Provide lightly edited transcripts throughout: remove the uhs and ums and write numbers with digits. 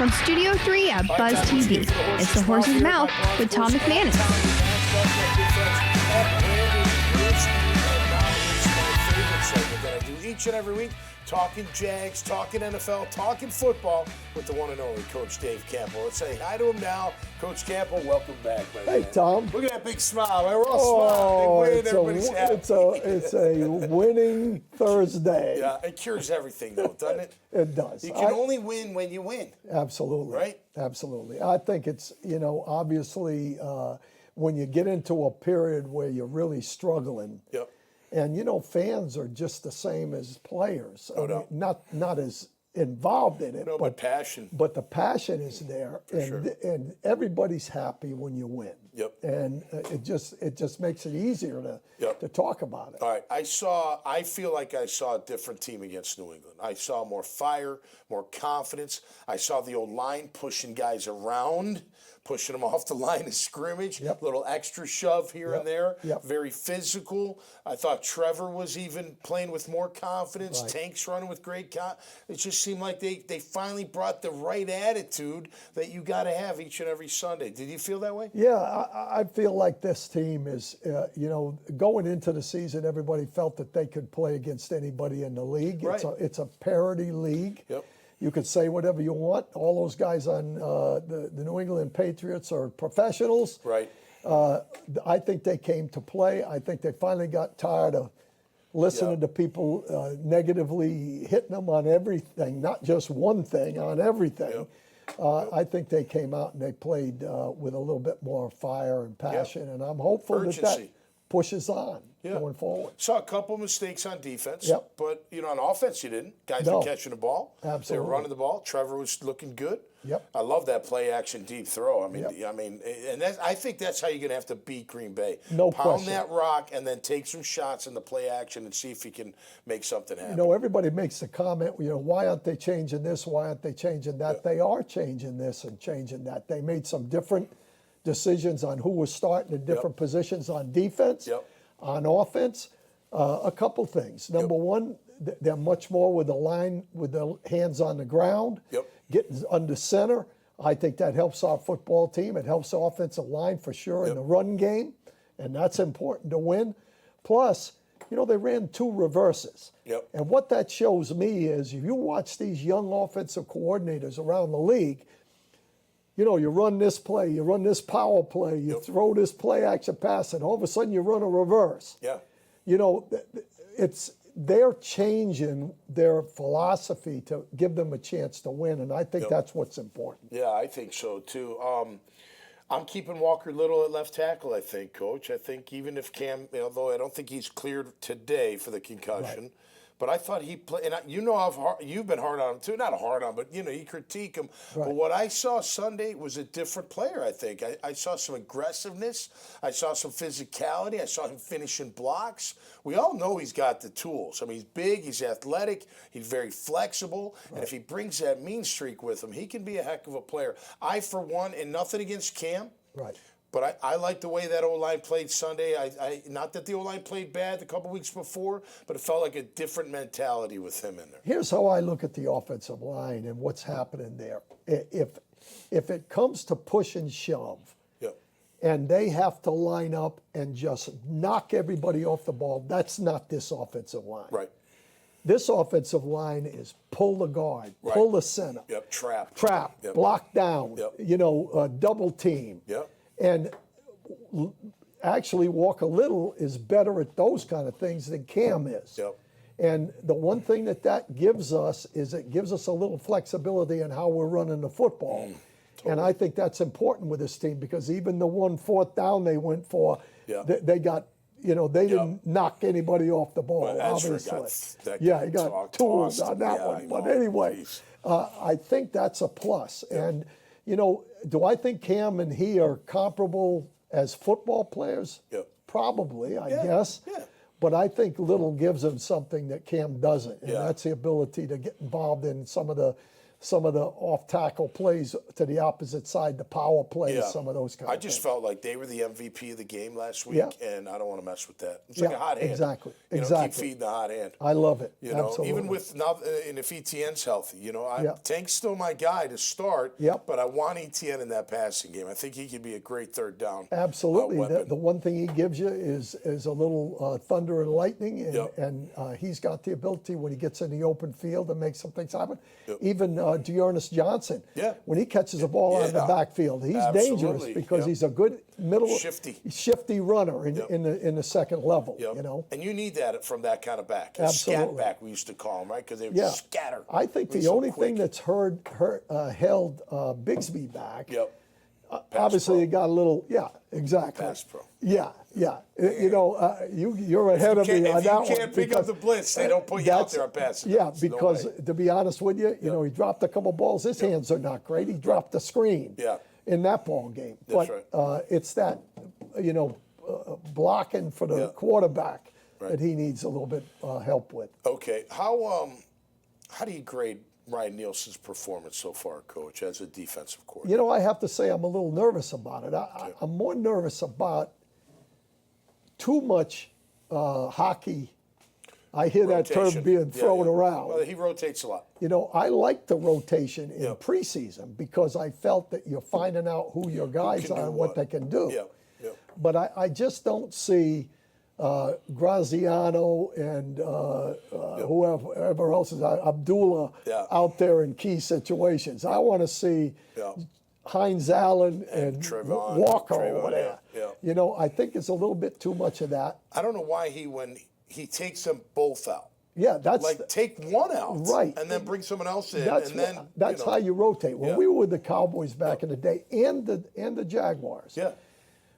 From Studio 3 at Buzz TV, it's The Horse's Mouth with Tom McManus. That I do each and every week, talking Jags, talking NFL, talking football with the one and only Coach Dave Campo. Let's say hi to him now. Coach Campo, welcome back, my man. Hey, Tom. Look at that big smile. We're all smiling. They win, everybody's happy. It's a winning Thursday. Yeah, it cures everything, though, doesn't it? It does. You can only win when you win. Absolutely. Right? Absolutely. I think it's, obviously when you get into a period where you're really struggling. Yep. And, fans are just the same as players. No. Not as involved in it. No, but passion. But the passion is there. And everybody's happy when you win. Yep. And it just makes it easier to talk about it. All right. I feel like I saw a different team against New England. I saw more fire, more confidence. I saw the old line pushing guys around, pushing them off the line of scrimmage, a little extra shove here and there, very physical. I thought Trevor was even playing with more confidence, Tank's running with great it just seemed like they finally brought the right attitude that you got to have each and every Sunday. Did you feel that way? Yeah, I feel like this team is, going into the season, everybody felt that they could play against anybody in the league. Right. It's a parity league. Yep. You could say whatever you want. All those guys on the New England Patriots are professionals. Right. I think they came to play. I think they finally got tired of listening to people negatively hitting them on everything, not just one thing, on everything. I think they came out and they played with a little bit more fire and passion, and I'm hopeful that pushes on going forward. Saw a couple mistakes on defense, but on offense you didn't. Guys were catching the ball. Absolutely. They were running the ball. Trevor was looking good. Yep. I love that play action deep throw. And I think that's how you're going to have to beat Green Bay. No Pound question. that rock and then take some shots in the play action and see if he can make something happen. Everybody makes the comment, why aren't they changing this? Why aren't they changing that? They are changing this and changing that. They made some different decisions on who was starting in different positions on defense, on offense. A couple things. Number one, they're much more with the line, with the hands on the ground, getting under center. I think that helps our football team. It helps the offensive line for sure in the run game, and that's important to win. Plus, they ran 2 reverses. And what that shows me is if you watch these young offensive coordinators around the league, you run this play, you run this power play, you throw this play action pass, and all of a sudden you run a reverse. They're changing their philosophy to give them a chance to win, and I think that's what's important. Yeah, I think so too. I'm keeping Walker Little at left tackle, I think, Coach. I think even if Cam, although I don't think he's cleared today for the concussion, but I thought he played, and you've been hard on him too. Not hard on him, but you critique him. But what I saw Sunday was a different player, I think. I saw some aggressiveness. I saw some physicality. I saw him finishing blocks. We all know he's got the tools. He's big, he's athletic, he's very flexible, and if he brings that mean streak with him, he can be a heck of a player. I, for one, and nothing against Cam. But I like the way that O-line played Sunday. Not that the O-line played bad a couple weeks before, but it felt like a different mentality with him in there. Here's how I look at the offensive line and what's happening there. If it comes to push and shove, and they have to line up and just knock everybody off the ball, that's not this offensive line. This offensive line is pull the guard, pull the center. Trap, block down, double team. And actually, Walker Little is better at those kind of things than Cam is. And the one thing that gives us is it gives us a little flexibility in how we're running the football. And I think that's important with this team because even the 1 4th down they went for, they got, they didn't knock anybody off the ball, obviously. He got tools on that one. But anyway, I think that's a plus. And, do I think Cam and he are comparable as football players? Probably, I guess. But I think Little gives him something that Cam doesn't, and that's the ability to get involved in some of the some of the off-tackle plays to the opposite side, the power plays, some of those kind I of just things. felt like they were the MVP of the game last week, Yeah. and I don't want to mess with that. It's like Yeah, a hot hand. exactly, You know, exactly. keep feeding the hot hand. I love it. You know, Absolutely. even with now, and if ETN's healthy, you know, Yeah. Tank's still my guy to start. Yep. But I want ETN in that passing game. I think he could be a great third down. Absolutely. Weapon. The one thing he gives you is a little thunder and lightning, and, Yep. he's got the ability when he gets in the open field to make some things happen. Yep. Even Dearness Johnson, Yeah. when he catches a ball out of the Yeah. backfield, he's Absolutely. dangerous because Yep. he's a good middle Shifty. runner Yep. in the second level. Yep. You know. And you need that from that kind of back. A Absolutely. scat back, we used to call him, right? Because they would Yeah. scatter. I think He's the so only quick. thing that's held Bigsby back. Yep. Obviously, pro. you got a little, exactly. Pass pro. Yeah. You know, you're ahead of me on that one. If you can't pick up the blitz, they don't put you out there on passing. Yeah, downs. No because way. to be honest with you, you know, he dropped a couple balls. His hands are not great. He dropped the screen Yeah. in that ball game. That's But right. it's that, you know, blocking for the Yeah. quarterback Right. that he needs a little bit help with. Okay, how do you grade Ryan Nielsen's performance so far, Coach, as a defensive coordinator? You know, I have to say I'm a little nervous about it. I'm more nervous about too much hockey. I hear that term Rotation. being thrown around. Well, he rotates a lot. You know, I like the rotation in Yep. preseason because I felt that you're finding out who your guys can are do and what what. they can do. Yeah, yeah. But I just don't see Graziano and whoever else is Abdullah Yeah. out there in key situations. I want to see Yeah. Heinz Allen and Trayvon- Walker Trayvon, over there. yeah. You know, I think it's a little bit too much of that. I don't know why when he takes them both out. Yeah, that's Like take one out, Right. and then bring someone else in, that's and then that's how you rotate. When Yeah. we were with the Cowboys back in the day, and the Jaguars, Yeah,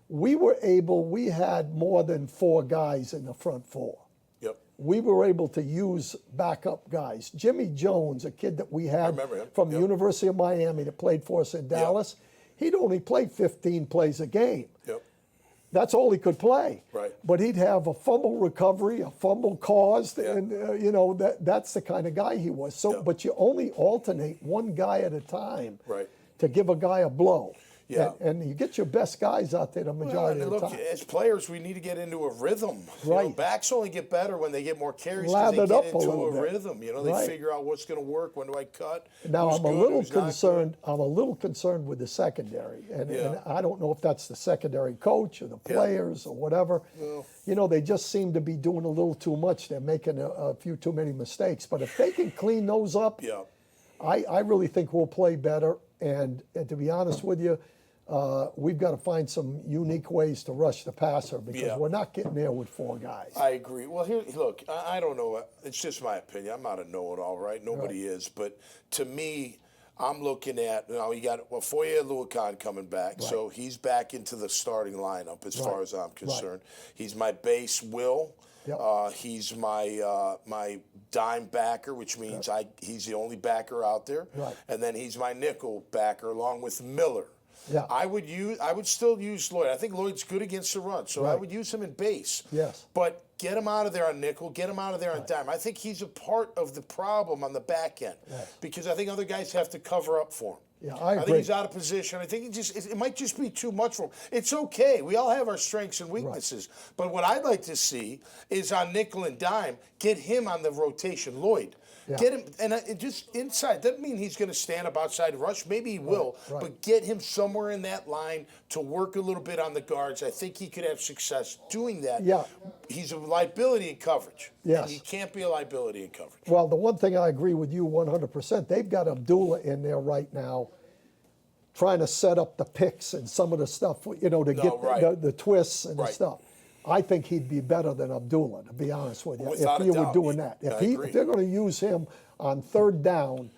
we had more than 4 guys in the front 4. yep, We were able to use backup guys. Jimmy Jones, a kid that we had remember him. from the Yep. University of Miami that played for us in Dallas, he'd only play 15 plays a game. yep. That's all he could play. Right. But he'd have a fumble recovery, a fumble caused, Yeah. and you know that's the kind of guy he was. So, Yeah. but you only alternate one guy at a time. Right. To give a guy a blow. Yeah. And you get your best guys out there the majority Well, of the look, time. as players, we need to get into a rhythm. You know, Right. backs only get better when they get more carries because Lather they it get up a into little a bit. rhythm. You know, they Right. figure out what's going to work. When do I cut? Now Who's I'm a good, little who's not good. concerned. I'm a little concerned with the secondary, and I don't know if that's the secondary coach or the players or whatever. You know, they just seem to be doing a little too much. They're making a few too many mistakes. But if they can clean those up, Yeah. I really think we'll play better. And to be honest with you, we've got to find some unique ways to rush the passer because Yeah. we're not getting there with 4 guys. I agree. Well, here, look, I don't know. It's just my opinion. I'm not a know-it-all, right? Nobody is. But to me, I'm looking at, you got Foye Luakan coming back. Right. So he's back into the starting lineup as far Right. as I'm concerned. He's my base Will. Yep. He's my dime backer, which means he's the only backer out there. Right. And then he's my nickel backer along with Miller. Yeah. I would still use Lloyd. I think Lloyd's good against the run, so I Right. would use him in base. Yes. But get him out of there on nickel, get him out of there on dime. I think he's a part of the problem on the back end because I think other guys have to cover up for him. Yeah, I think agree. he's out of position. I think it might just be too much for him. It's okay. We all have our strengths and weaknesses. But what I'd like to see is on nickel and dime, get him on the rotation, Lloyd. Yeah. Get him, and just inside. Doesn't mean he's going to stand up outside rush. Maybe he will, but get him somewhere in that line to work a little bit on the guards. I think he could have success doing that. Yeah. He's a liability in coverage. Yes. And he can't be a liability in coverage. Well, the one thing I agree with you 100%, they've got Abdullah in there right now trying to set up the picks and some of the stuff, you know, to get the twists and the stuff. I think he'd be better than Abdullah, to be honest with you, Without if a you were doubt. doing that. I If agree. they're going to use him on 3rd down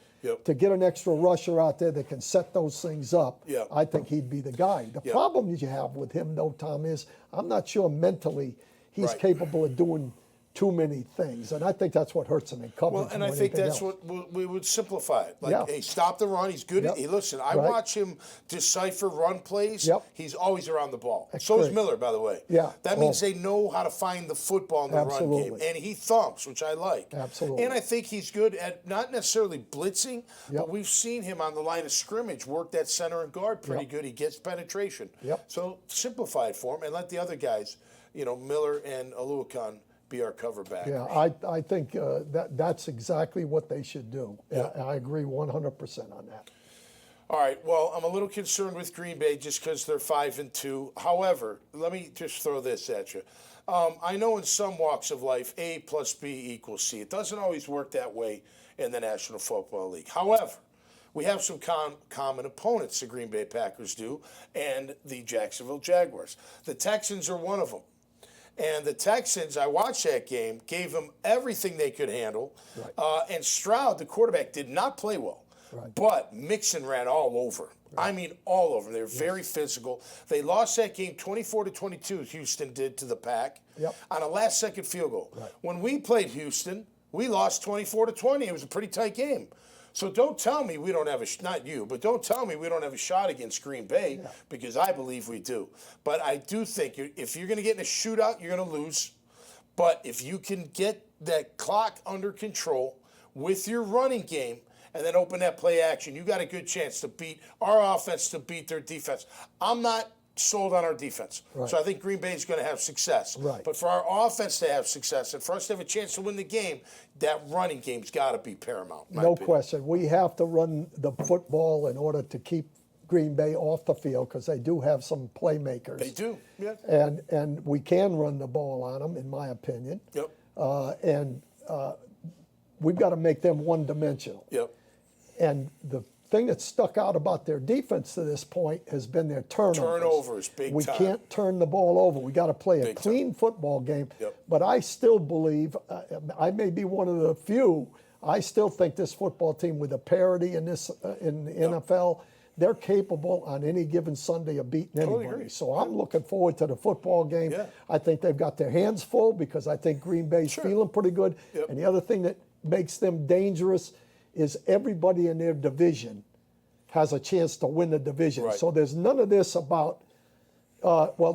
to get an extra rusher out there that can set those things up, Yeah. I think he'd be the guy. The problem that you have with him, though, Tom, is I'm not sure mentally he's Right. capable of doing too many things, and I think that's what hurts him in coverage. Well, and I think that's what we would simplify it. Like, hey, stop the run. He's good. Yep. Hey, listen, I watch him decipher run plays. Yep. He's always around the ball. That's so great. is Miller, by the way. Yeah. That means they know how to find the football in the run game. And he thumps, which I like. Absolutely. And I think he's good at not necessarily blitzing, but we've seen him on the line of scrimmage work that center and guard pretty good. He gets penetration. So simplify it for him and let the other guys, Miller and Aluakon, be our cover back. Yeah, I think that's exactly what they should do. Yeah. I agree 100% on that. All right, well, I'm a little concerned with Green Bay just because they're 5-2. However, let me just throw this at you. I know in some walks of life, A plus B equals C. It doesn't always work that way in the National Football League. However, we have some common opponents, the Green Bay Packers do, and the Jacksonville Jaguars. The Texans are one of them. And the Texans, I watched that game, gave them everything they could handle. And Stroud, the quarterback, did not play well. But Mixon ran all over. I mean, all over. They were very physical. They lost that game 24-22, Houston did, to the Pack on a last-second field goal. When we played Houston, we lost 24-20. It was a pretty tight game. So don't tell me we don't have not you, but don't tell me we don't have a shot against Green Bay because I believe we do. But I do think if you're going to get in a shootout, you're going to lose. But if you can get that clock under control with your running game and then open that play action, you got a good chance to beat our offense, to beat their defense. I'm not sold on our defense. So I think Green Bay is going to have success. But for our offense to have success and for us to have a chance to win the game, that running game's got to be paramount. No question. We have to run the football in order to keep Green Bay off the field because they do have some playmakers. They do, yeah. And we can run the ball on them, in my opinion. And we've got to make them one-dimensional. And the thing that stuck out about their defense to this point has been their turnovers. Turnovers, big time. We can't turn the ball over. We got to play a clean football game. But I still believe, I may be one of the few, I still think this football team with a parity in this in the NFL, they're capable on any given Sunday of beating anybody. So I'm looking forward to the football game. I think they've got their hands full because I think Green Bay's feeling pretty good. And the other thing that makes them dangerous is everybody in their division has a chance to win the division. So there's none of this about,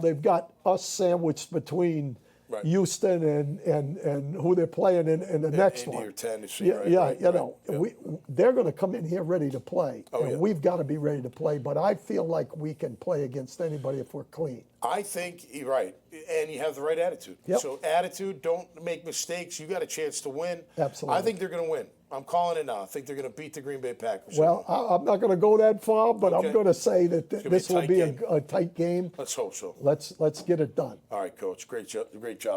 they've got us sandwiched between Houston and who they're playing in the next Indy one. or Tennessee, they're going to come in here ready to play. And we've got to be ready to play. But I feel like we can play against anybody if we're clean. I think you're right. And you have the right attitude. So attitude, don't make mistakes. You got a chance to win. Absolutely. I think they're going to win. I'm calling it now. I think they're going to beat the Green Bay Packers. Well, I'm not going to go that far, but I'm going to say that this will be a tight game. Let's hope so. Let's get it done. All right, Coach. Great job.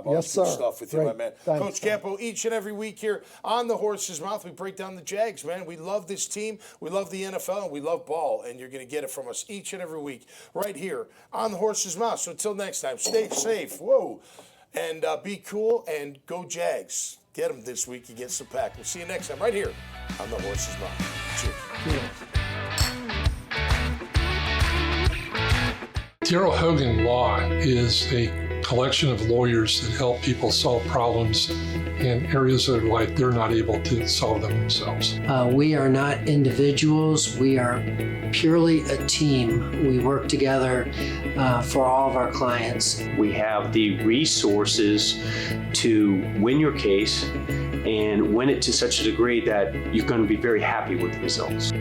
Yes, sir. Good stuff with you, my man. Thanks, Coach Campo, each and every week here on The Horse's Mouth, we break down the Jags, man. We love this team. We love the NFL, and we love ball. And you're going to get it from us each and every week right here on The Horse's Mouth. So until next time, stay safe. And be cool and go Jags. Get them this week against the Pack. We'll see you next time right here on The Horse's Mouth. Cheers. Darrell Hogan Law is a collection of lawyers that help people solve problems in areas of their life they're not able to solve them themselves. We are not individuals. We are purely a team. We work together for all of our clients. We have the resources to win your case and win it to such a degree that you're going to be very happy with the results.